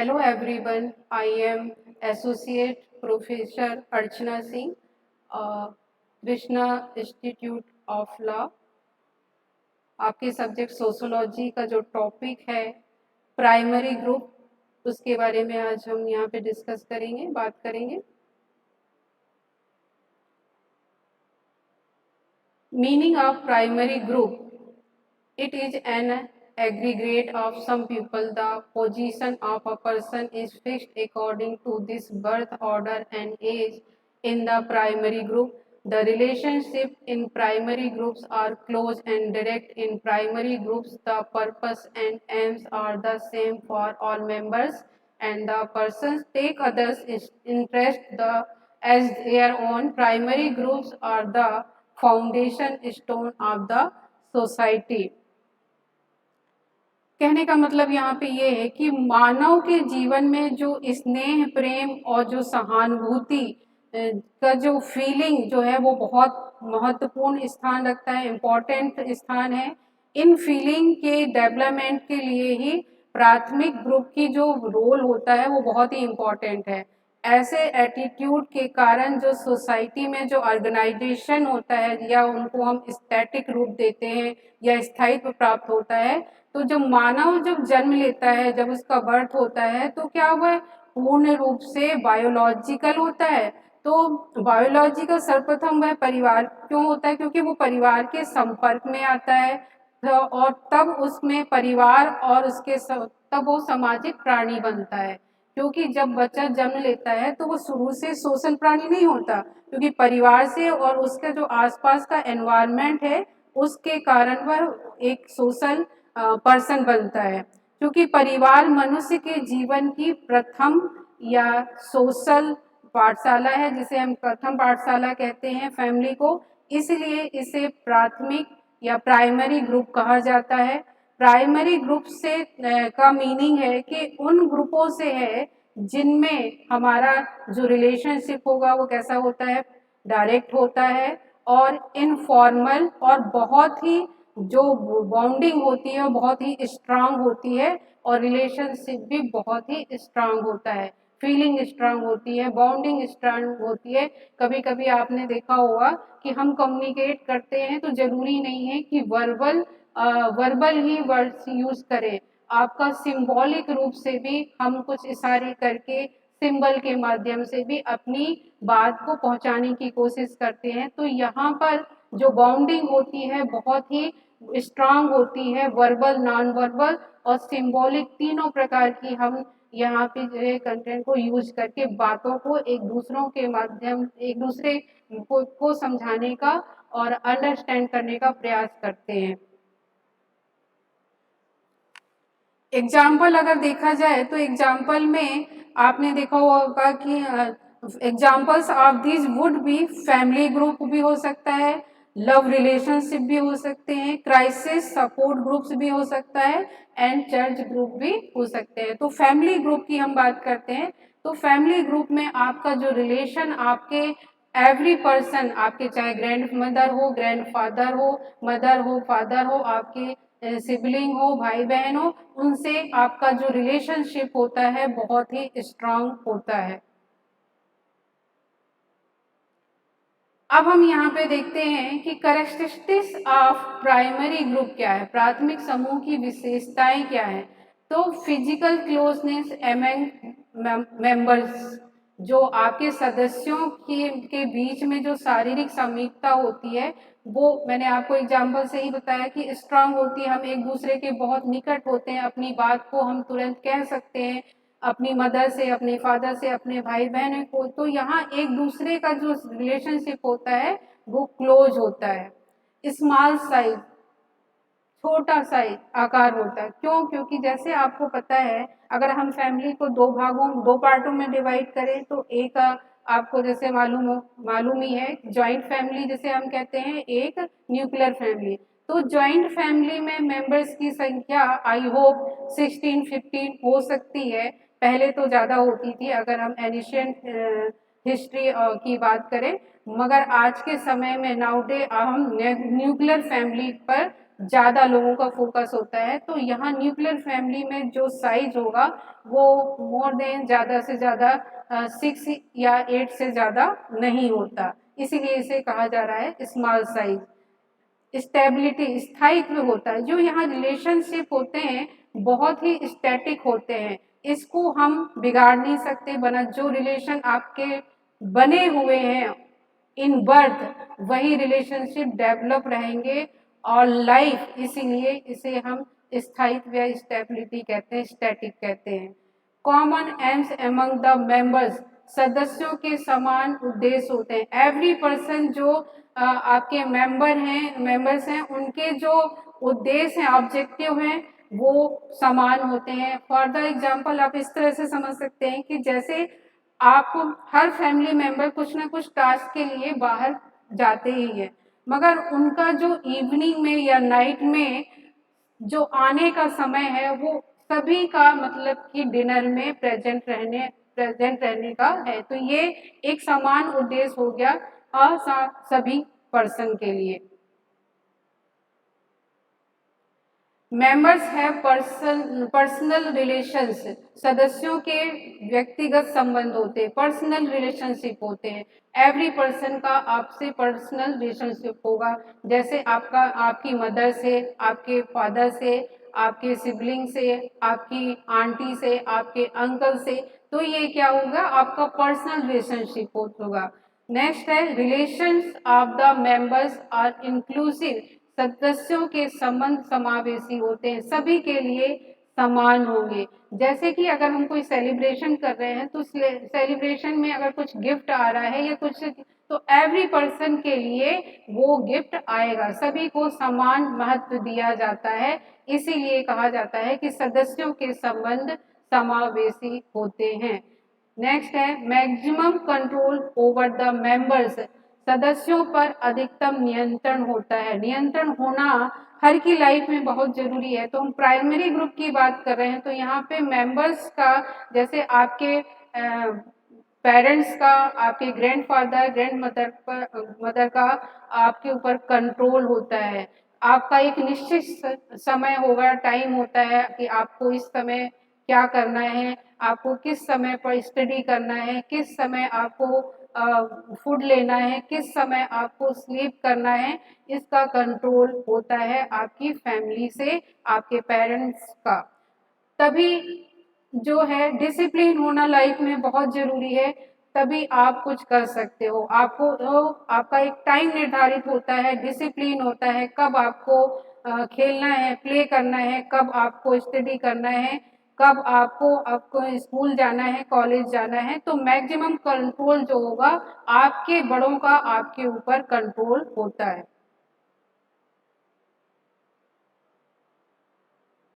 Hello everyone, I am Associate Professor Archana Singh, Krishna Institute of Law। आपके subject sociology का जो topic है primary group, उसके बारे में आज हम यहाँ पे डिस्कस करेंगे, बात करेंगे। Meaning of primary group, it is an aggregate of some people. The position of a person is fixed according to this birth order and age in the primary group. The relationship in primary groups are close and direct. In primary groups, the purpose and aims are the same for all members, and the persons take others' interest as their own. Primary groups are the foundation stone of the society। कहने का मतलब यहाँ पे ये है कि मानव के जीवन में जो स्नेह, प्रेम और जो सहानुभूति का जो फीलिंग जो है वो बहुत महत्वपूर्ण स्थान रखता है, इम्पोर्टेंट स्थान है। इन फीलिंग के डेवलपमेंट के लिए ही प्राथमिक ग्रुप की जो रोल होता है वो बहुत ही इम्पोर्टेंट है। ऐसे एटीट्यूड के कारण जो सोसाइटी में जो ऑर्गेनाइजेशन होता है या उनको हम स्टैटिक रूप देते हैं या स्थायित्व प्राप्त होता है, तो जब मानव जब जन्म लेता है, जब उसका बर्थ होता है, तो क्या वह पूर्ण रूप से बायोलॉजिकल होता है। तो बायोलॉजी का सर्वप्रथम वह परिवार क्यों होता है? क्योंकि वो परिवार के संपर्क में आता है और तब उसमें परिवार और उसके तब वो सामाजिक प्राणी बनता है। क्योंकि जब बच्चा जन्म लेता है तो वो शुरू से सोशल प्राणी नहीं होता, क्योंकि परिवार से और उसके जो आसपास का एनवायरनमेंट है उसके कारण वह एक सोशल पर्सन बनता है। क्योंकि परिवार मनुष्य के जीवन की प्रथम या सोशल पाठशाला है, जिसे हम प्रथम पाठशाला कहते हैं फैमिली को, इसलिए इसे प्राथमिक या प्राइमरी ग्रुप कहा जाता है। प्राइमरी ग्रुप से का मीनिंग है कि उन ग्रुपों से है जिनमें हमारा जो रिलेशनशिप होगा वो कैसा होता है, डायरेक्ट होता है और इनफॉर्मल, और बहुत ही जो बॉन्डिंग होती है वो बहुत ही स्ट्रांग होती है और रिलेशनशिप भी बहुत ही स्ट्रांग होता है, फीलिंग स्ट्रांग होती है, बॉन्डिंग स्ट्रांग होती है। कभी कभी आपने देखा होगा कि हम कम्युनिकेट करते हैं तो जरूरी नहीं है कि वर्बल ही वर्ड्स यूज करें, आपका सिंबॉलिक रूप से भी हम कुछ इशारे करके सिंबल के माध्यम से भी अपनी बात को पहुंचाने की कोशिश करते हैं। तो यहाँ पर जो बाउंडिंग होती है बहुत ही स्ट्रांग होती है, वर्बल, नॉन वर्बल और सिंबॉलिक, तीनों प्रकार की हम यहाँ पे जो है कंटेंट को यूज करके बातों को एक दूसरों के माध्यम एक दूसरे को समझाने का और अंडरस्टैंड करने का प्रयास करते हैं। एग्जाम्पल अगर देखा जाए तो एग्जाम्पल में आपने देखा होगा कि examples of this would be family group भी हो सकता है, लव रिलेशनशिप भी हो सकते हैं, क्राइसिस सपोर्ट ग्रुप्स भी हो सकता है एंड चर्च ग्रुप भी हो सकते हैं। तो फैमिली ग्रुप की हम बात करते हैं तो फैमिली ग्रुप में आपका जो रिलेशन आपके एवरी पर्सन, आपके चाहे ग्रैंड मदर हो, ग्रैंड फादर हो, मदर हो, फादर हो, आपके सिबलिंग हो, भाई बहन हो, उनसे आपका जो रिलेशनशिप होता है बहुत ही स्ट्रांग होता है। अब हम यहाँ पे देखते हैं कि कैरेक्टरिस्टिक्स ऑफ प्राइमरी ग्रुप क्या है, प्राथमिक समूह की विशेषताएं क्या है। तो फिजिकल क्लोजनेस एमंग मेंबर्स, जो आपके सदस्यों के बीच में जो शारीरिक समीपता होती है वो मैंने आपको एग्जाम्पल से ही बताया कि स्ट्रांग होती है, हम एक दूसरे के बहुत निकट होते हैं, अपनी बात को हम तुरंत कह सकते हैं अपनी मदर से, अपने फादर से, अपने भाई बहन को। तो यहाँ एक दूसरे का जो रिलेशनशिप होता है वो क्लोज होता है। स्मॉल साइज, छोटा सा आकार होता है। क्यों? क्योंकि जैसे आपको पता है अगर हम फैमिली को दो पार्टों में डिवाइड करें तो एक आपको जैसे मालूम ही है जॉइंट फैमिली जिसे हम कहते हैं, एक न्यूक्लियर फैमिली। तो जॉइंट फैमिली में मेंबर्स की संख्या आई होप 16-15 हो सकती है, पहले तो ज़्यादा होती थी अगर हम एनिशियंट हिस्ट्री की बात करें, मगर आज के समय में नाउडे हम न्यूक्लियर फैमिली पर ज़्यादा लोगों का फोकस होता है। तो यहाँ न्यूक्लियर फैमिली में जो साइज होगा वो मोर देन ज़्यादा से ज़्यादा 6 या 8 से ज़्यादा नहीं होता, इसीलिए इसे कहा जा रहा है स्मॉल साइज। स्टेबिलिटी, स्थायित्व होता है। जो यहाँ रिलेशनशिप होते हैं बहुत ही स्टैटिक होते हैं, इसको हम बिगाड़ नहीं सकते। बना जो रिलेशन आपके बने हुए हैं इन बर्थ, वही रिलेशनशिप डेवलप रहेंगे और लाइफ, इसीलिए इसे हम स्थायित्व या स्टेबिलिटी कहते हैं, स्टैटिक कहते हैं। Common AIIMS among the members, सदस्यों के समान उद्देश्य होते हैं। एवरी पर्सन जो आपके मेंबर्स हैं, उनके जो उद्देश्य हैं, ऑब्जेक्टिव हैं, वो समान होते हैं। फॉर द एग्जाम्पल आप इस तरह से समझ सकते हैं कि जैसे आप हर फैमिली मेंबर कुछ ना कुछ टास्क के लिए बाहर जाते ही है, मगर उनका जो इवनिंग में या नाइट में जो आने का समय है वो सभी का मतलब कि डिनर में प्रेजेंट रहने का है। तो ये एक समान उद्देश्य हो गया सभी पर्सन के लिए। मेंबर्स हैव पर्सनल रिलेशंस, सदस्यों के व्यक्तिगत संबंध होते हैं, पर्सनल रिलेशनशिप होते हैं। एवरी पर्सन का आपसे पर्सनल रिलेशनशिप होगा, जैसे आपका आपकी मदर से, आपके फादर से, आपके सिबलिंग से, आपकी आंटी से, आपके अंकल से। तो ये क्या होगा, आपका पर्सनल रिलेशनशिप होगा। नेक्स्ट है relations of the members are inclusive, सदस्यों के संबंध समावेशी होते हैं, सभी के लिए समान होंगे। जैसे कि अगर हम कोई सेलिब्रेशन कर रहे हैं तो सेलिब्रेशन में अगर कुछ गिफ्ट आ रहा है या कुछ, तो एवरी पर्सन के लिए वो गिफ्ट आएगा, सभी को समान महत्व दिया जाता है। इसीलिए कहा जाता है कि सदस्यों के संबंध समावेशी होते हैं। नेक्स्ट है maximum control over the members, सदस्यों पर अधिकतम नियंत्रण होता है। नियंत्रण होना हर की लाइफ में बहुत जरूरी है। तो हम प्राइमरी ग्रुप की बात कर रहे हैं, तो यहाँ पे मेंबर्स का, जैसे आपके पेरेंट्स का, आपके ग्रैंडफादर मदर का आपके ऊपर कंट्रोल होता है। आपका एक निश्चित समय होगा, टाइम होता है कि आपको इस समय क्या करना है, आपको किस समय पर स्टडी करना है, किस समय आपको फूड लेना है, किस समय आपको स्लीप करना है, इसका कंट्रोल होता है आपकी फैमिली से, आपके पेरेंट्स का। तभी जो है डिसिप्लिन होना लाइफ में बहुत जरूरी है, तभी आप कुछ कर सकते हो। आपको आपका एक टाइम निर्धारित होता है, डिसिप्लिन होता है, कब आपको खेलना है, प्ले करना है, कब आपको स्टडी करना है, कब आपको स्कूल जाना है, कॉलेज जाना है। तो मैक्सिमम कंट्रोल जो होगा आपके बड़ों का आपके ऊपर कंट्रोल होता है।